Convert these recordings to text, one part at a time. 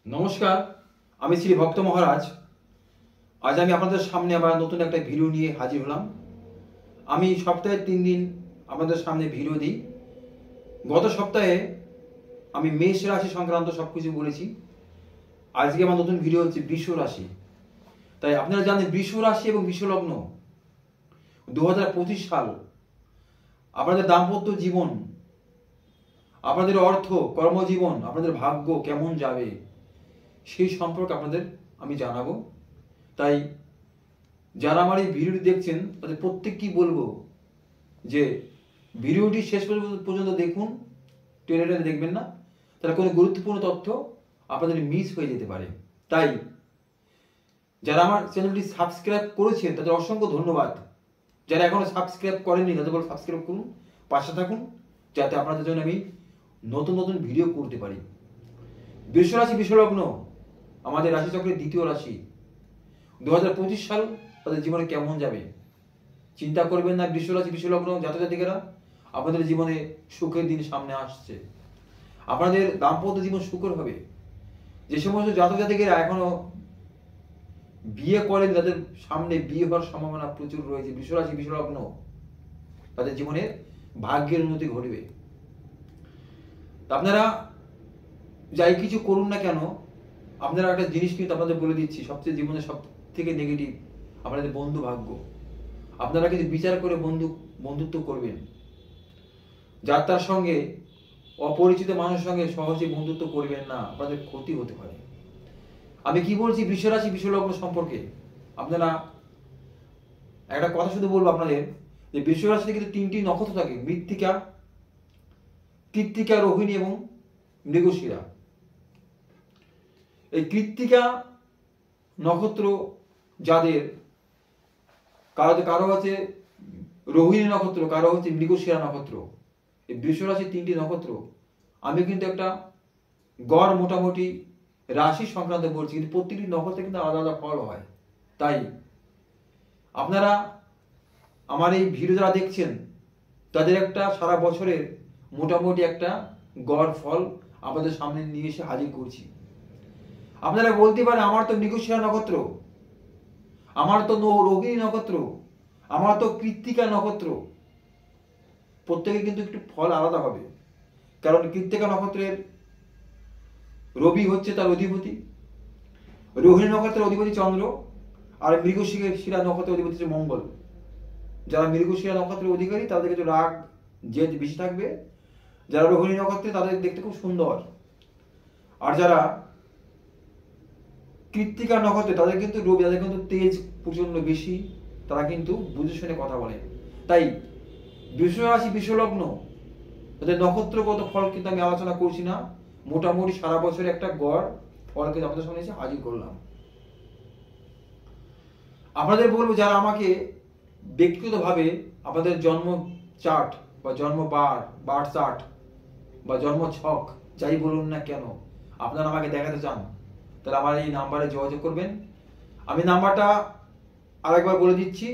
নমস্কার, আমি শ্রী ভক্ত মহারাজ। আজ আমি আপনাদের সামনে আবার নতুন একটা ভিডিও নিয়ে হাজির হলাম। আমি সপ্তাহে 3 দিন আপনাদের সামনে ভিডিও দিই। গত সপ্তাহে আমি মেষ রাশি সংক্রান্ত সব কিছু বলেছি। আজকে আমার নতুন ভিডিও হচ্ছে বৃষ রাশি। তাই আপনারা জানেন বৃষ রাশি এবং বৃষ লগ্ন 2025 সাল আপনাদের দাম্পত্য জীবন, আপনাদের অর্থ, কর্মজীবন, আপনাদের ভাগ্য কেমন যাবে সেই সম্পর্কে আপনাদের আমি জানাবো। তাই যারা আমার এই ভিডিওটি দেখছেন তাদের প্রত্যেককেই বলবো যে ভিডিওটি শেষ পর্যন্ত দেখুন, টেনে দেখবেন না, তাহলে কোনো গুরুত্বপূর্ণ তথ্য আপনাদের মিস হয়ে যেতে পারে। তাই যারা আমার চ্যানেলটি সাবস্ক্রাইব করেছেন তাদের অসংখ্য ধন্যবাদ। যারা এখনো সাবস্ক্রাইব করেননি তাদের বলে সাবস্ক্রাইব করুন, পাশে থাকুন, যাতে আপনাদের জন্য আমি নতুন নতুন ভিডিও করতে পারি। বৃষ রাশি, বৃষ লগ্ন আমাদের রাশিচক্রের দ্বিতীয় রাশি। 2025 সাল তাদের জীবনে কেমন যাবে চিন্তা করবেন না। বৃষ রাশি, বৃষ লগ্ন জাতক জাতিকারা, আপনাদের জীবনে সুখের দিন সামনে আসছে। আপনাদের দাম্পত্য জীবন সুখের হবে। যে সমস্ত জাতক জাতিকারা এখনো বিয়ে করেন তাদের সামনে বিয়ে হওয়ার সম্ভাবনা প্রচুর রয়েছে। বৃষ রাশি, বৃষ লগ্ন তাদের জীবনে ভাগ্যের উন্নতি ঘটবে। আপনারা যাই কিছু করুন না কেন, আপনারা একটা জিনিস কিন্তু আপনাদের বলে দিচ্ছি, সবচেয়ে জীবনে সব থেকে নেগেটিভ আপনাদের বন্ধু ভাগ্য। আপনারা কিন্তু বিচার করে বন্ধুত্ব করবেন। যার তার সঙ্গে, অপরিচিত মানুষের সঙ্গে সহজে বন্ধুত্ব করবেন না, আপনাদের ক্ষতি হতে পারে। আমি কি বলছি বৃষ রাশি, বৃষ লগ্ন সম্পর্কে, আপনারা একটা কথা শুধু বলবো আপনাদের যে বৃষ রাশিতে কিন্তু 3টি নক্ষত্র থাকে: মৃত্তিকা, কৃত্তিকা, রোহিণী এবং মৃগশিরা। এই কৃত্তিকা নক্ষত্র যাদের, কারো হচ্ছে রোহিণী নক্ষত্র, কারো হচ্ছে মৃগশিরা নক্ষত্র। এই বৃষ রাশির 3টি নক্ষত্র আমি কিন্তু একটা গড় মোটামুটি রাশি সংক্রান্ত বলছি, কিন্তু প্রত্যেকটি নক্ষত্রে কিন্তু আলাদা আলাদা ফল হয়। তাই আপনারা আমার এই ভিডিও যারা দেখছেন তাদের একটা সারা বছরের মোটামুটি একটা গড় ফল আপনাদের সামনে নিয়ে এসে হাজির করছি। আপনারা বলতে পারেন আমার তো মৃগশিরা নক্ষত্র, আমার তো রোহিণী নক্ষত্র, আমার তো কৃত্তিকা নক্ষত্র। প্রত্যেকে কিন্তু একটু ফল আলাদা হবে। কারণ কৃত্তিকা নক্ষত্রের রবি হচ্ছে তার অধিপতি, রোহিণী নক্ষত্রের অধিপতি চন্দ্র, আর মৃগশিরা নক্ষত্রের অধিপতি হচ্ছে মঙ্গল। যারা মৃগশিরা নক্ষত্রের অধিকারী তাদের কিছু রাগ জেদ বেশি থাকবে। যারা রোহিণী নক্ষত্রে তাদের দেখতে খুব সুন্দর। আর যারা কৃত্তিকা নক্ষত্রে তাদের কিন্তু রবি, তাদের কিন্তু তেজ প্রচন্ড বেশি, তারা কিন্তু বুঝে শুনে কথা বলে। তাই বৃষ রাশি, বৃষ লগ্ন তাদের নক্ষত্রগত ফল কিন্তু আমি আলোচনা করছি না, মোটামুটি সারা বছরে একটা গড় ফল কিন্তু আপনাদের সামনে এসে হাজির করলাম। আপনাদের বলবো যারা আমাকে ব্যক্তিগতভাবে আপনাদের জন্ম চার্ট বা জন্ম বার চার্ট বা জন্ম ছক যাই বলুন না কেন আপনারা আমাকে দেখাতে চান, তাহলে আমার এই নাম্বারে যোগাযোগ করবেন। আমি নাম্বারটা আরেকবার বলে দিচ্ছি,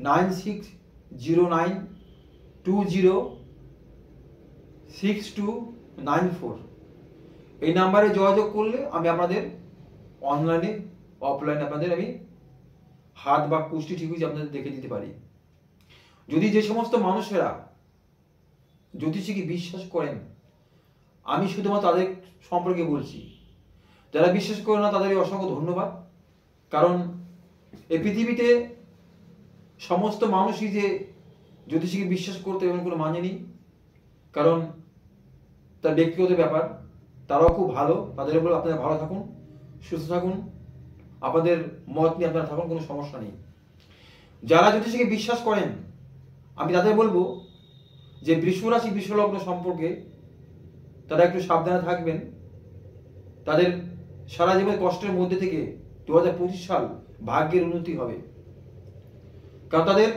9609206294। এই নাম্বারে যোগাযোগ করলে আমি আপনাদের অনলাইনে অফলাইনে আপনাদের আমি হাত বা কুষ্টি ঠিক হয়েছে আপনাদের দেখে দিতে পারি। যদি যে সমস্ত মানুষেরা জ্যোতিষীকে বিশ্বাস করেন, আমি শুধুমাত্র তাদের সম্পর্কে বলছি। যারা বিশ্বাস করে না তাদেরই অসংখ্য ধন্যবাদ। কারণ এই পৃথিবীতে সমস্ত মানুষই যে জ্যোতিষীকে বিশ্বাস করতে এমন কোনো মানে নেই। কারণ তার ব্যক্তিগত ব্যাপার, তারাও খুব ভালো, তাদের উপর আপনারা ভালো থাকুন, সুস্থ থাকুন, আপনাদের মত নিয়ে আপনারা থাকুন, কোনো সমস্যা নেই। যারা জ্যোতিষীকে বিশ্বাস করেন আমি তাদের বলবো যে বৃষ রাশি, বৃষ লগ্ন সম্পর্কে তারা একটু সাবধানে থাকবেন। তাদের সারা জীবনের কষ্টের মধ্যে থেকে 2025 সাল ভাগ্যের উন্নতি হবে। কারণ তাদের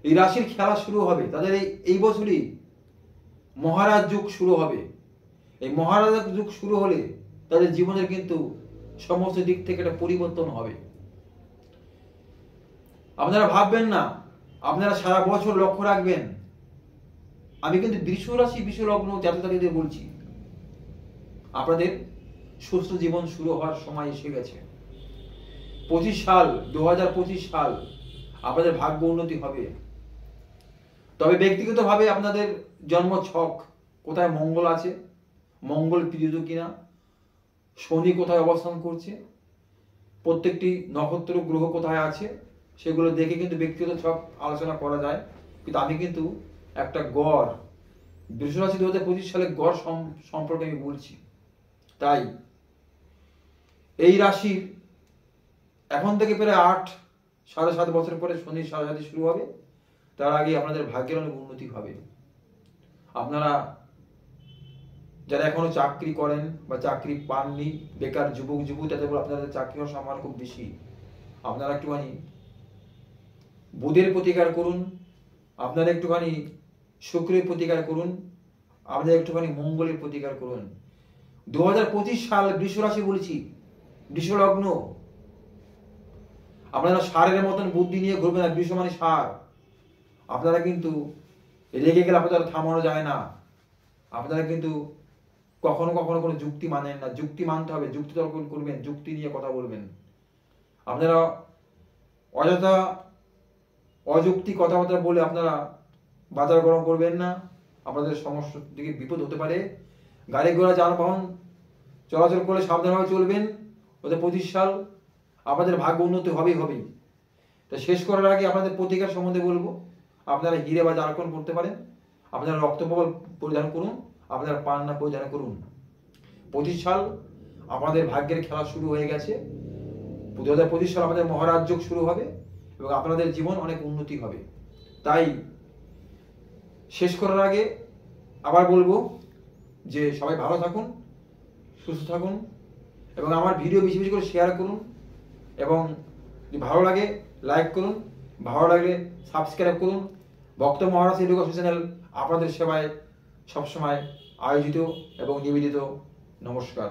এই রাশির খেলা শুরু হবে, তাদের এই বছরই মহারাজ যুগ শুরু হবে। এই মহারাজ যুগ শুরু হলে তাদের জীবনের কিন্তু সমস্ত দিক থেকে একটা পরিবর্তন হবে। আপনারা ভাববেন না, আপনারা সারা বছর লক্ষ্য রাখবেন। আমি কিন্তু বৃষ রাশি, বৃষ লগ্ন জাতক জাতিকাদের বলছি, আপনাদের সুস্থ জীবন শুরু হওয়ার সময় এসে গেছে। 2025 সাল আপনাদের ভাগ্য উন্নতি হবে। তবে ব্যক্তিগতভাবে আপনাদের জন্ম ছক কোথায় মঙ্গল আছে, মঙ্গল পীড়িত কিনা, শনি কোথায় অবস্থান করছে, প্রত্যেকটি নক্ষত্র গ্রহ কোথায় আছে, সেগুলো দেখে কিন্তু ব্যক্তিগত ছক আলোচনা করা যায়। কিন্তু আমি কিন্তু একটা গড় বৃষ রাশি 2025 সালে গড় সম্পর্কে আমি বলছি। তাই এই রাশির এখন থেকে প্রায় 7.5 বছর পরে শনির সাড়ে শুরু হবে। তার আগে আপনাদের ভাগ্যের অনেক উন্নতি হবে। আপনারা যারা এখনো চাকরি করেন বা চাকরি পাননি, বেকার যুবক যুবতী, তাদের উপর আপনাদের চাকরি হওয়ার সম্ভাবনা খুব বেশি। আপনারা একটুখানি বুধের প্রতিকার করুন, আপনারা একটুখানি শুক্রের প্রতিকার করুন, আপনারা একটুখানি মঙ্গলের প্রতিকার করুন। 2025 সাল বৃষ রাশি বলেছি, বৃষ লগ্ন। আপনারা ষাঁড়ের মতন বুদ্ধি নিয়ে ঘুরবেন না। বৃষ মানে ষাঁড়। আপনারা কিন্তু রেগে গেলে আপনারা থামানো যায় না। আপনারা কিন্তু কখনো কখনো কোনো যুক্তি মানেন না। যুক্তি মানতে হবে, যুক্তি তর্ক করবেন, যুক্তি নিয়ে কথা বলবেন। আপনারা অযথা অযুক্তি কথাবার্তা বলে আপনারা বাজার গরম করবেন না। আপনাদের সমস্যার দিকে বিপদ হতে পারে। গাড়ি ঘোড়া যানবাহন চলাচল করলে সাবধানভাবে চলবেন। 2025 সাল আপনাদের ভাগ্য উন্নতি হবেই। তা শেষ করার আগে আপনাদের প্রতিকার সম্বন্ধে বলবো। আপনারা হিরে বা জারকন করতে পারেন, আপনারা রক্তকমল পরিধান করুন, আপনারা পান্না পরিধান করুন। 25 সাল আমাদের ভাগ্যের খেলা শুরু হয়ে গেছে। 2025 সাল আমাদের মহারাজ যোগ শুরু হবে এবং আপনাদের জীবন অনেক উন্নতি হবে। তাই শেষ করার আগে আবার বলবো যে সবাই ভালো থাকুন, সুস্থ থাকুন এবং আমার ভিডিও বেশি বেশি করে শেয়ার করুন এবং যদি ভালো লাগে লাইক করুন, ভালো লাগলে সাবস্ক্রাইব করুন। ভক্ত মহারাজ এডুকেশন চ্যানেল আপনাদের সেবায় সবসময় আয়োজিত এবং নিবেদিত। নমস্কার।